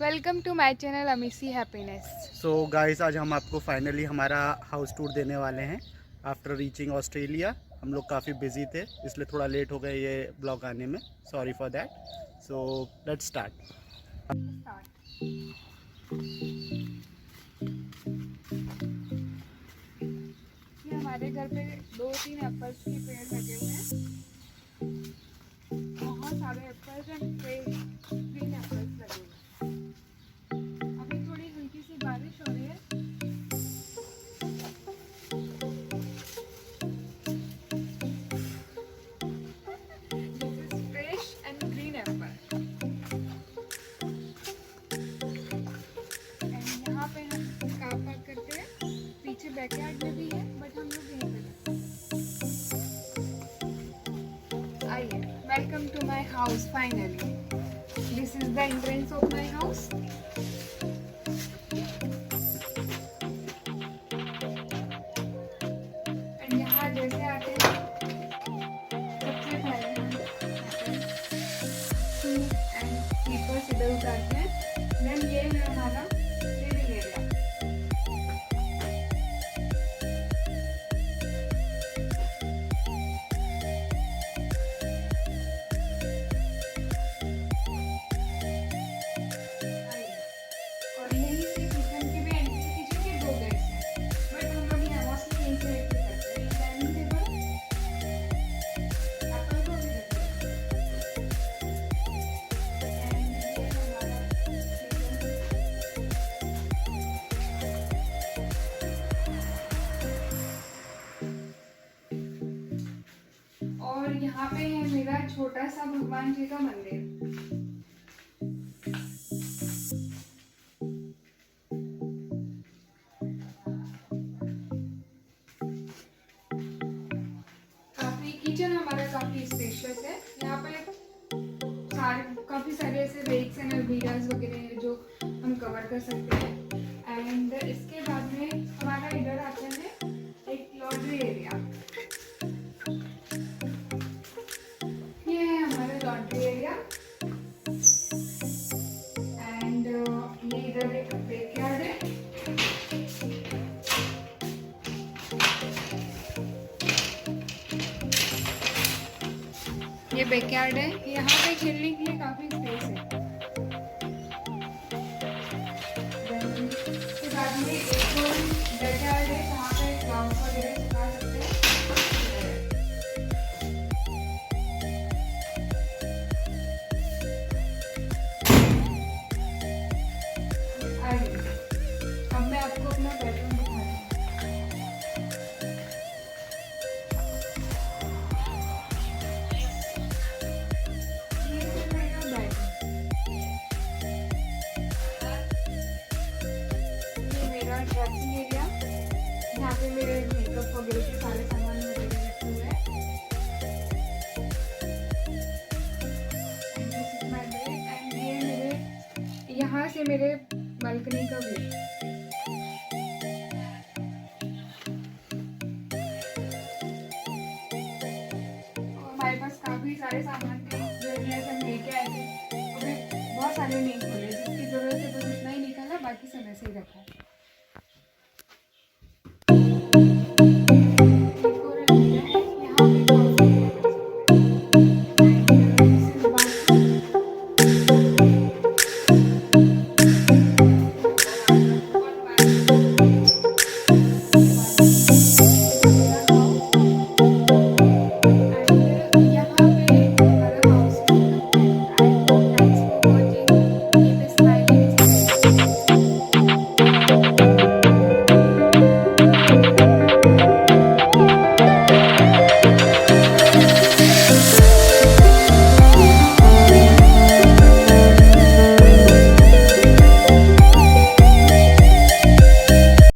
Welcome to my channel अमीसी happiness. So guys, आज हम आपको फाइनली हमारा हाउस टूर देने वाले हैं आफ्टर रीचिंग ऑस्ट्रेलिया। हम लोग काफ़ी बिजी थे इसलिए थोड़ा लेट हो गए ये ब्लॉग आने में, sorry for that. So let's start. ये हमारे घर पे 2-3 एप्पल्स के पेड़ लगे हुए हैं। बहुत सारे एप्पल्स एंड ग्रीन एप्पल्स लगे हुए हैं। अभी थोड़ी हल्की सी बारिश हो रही है। This is fresh and green Apple. And यहाँ पे हम कार पार्क करते हैं। पीछे बैकयार्ड में भी है बट हम लोग यहीं पे करते हैं। आइए, welcome to my house. Finally this is the entrance of my house. And यहाँ जैसे आते हैं सबसे पहले हम सूट एंड स्लीपर्स इधर उतारते हैं। देन ये है हमारा लिविंग एरिया। और यहीं से किचन की भी एंट्री, किचन के 2 गेट्स हैं बट हम लोग यहाँ मोस्टली यहीं से एंट्री करते हैं। डाइनिंग टेबल एप्पल को भी रखते हैं। एंड ये हमारा किचन। और यहाँ पे है मेरा छोटा सा भगवान जी का मंदिर। किचन हमारा काफी स्पेशियस है। यहाँ पे काफी सारे ऐसे रेक्स एंड अलमीराज वगैरह हैं जो हम कवर कर सकते हैं। एंड इसके बाद में हमारा इधर आता है एक लॉन्ड्री एरिया। ये है हमारा लॉन्ड्री एरिया। एंड ये इधर एक बैकयार्ड है। ये बैकयार्ड है। यहाँ पे खेलने के लिए काफी स्पेस है। उसके बाद में एक और बैकयार्ड है जहाँ पे ग्राउंड वगैरह सुखा सकते हैं। अब मैं आपको अपना बेडरूम दिखाती हूँ। ड्रेसिंग एरिया, यहाँ पे मेरे मेकअप वगैरह के सारे सामान वगैरह रखे हुए हैं। And this is my bed. And ये मेरे यहाँ से मेरे बालकनी का व्यू। हमारे पास काफ़ी सारे सामान थे जो हम लेके आए थे। अभी बहुत सारे नहीं खोले, जिसकी ज़रूरत है बस इतना ही निकाला, बाकी सब ऐसे ही रखा है।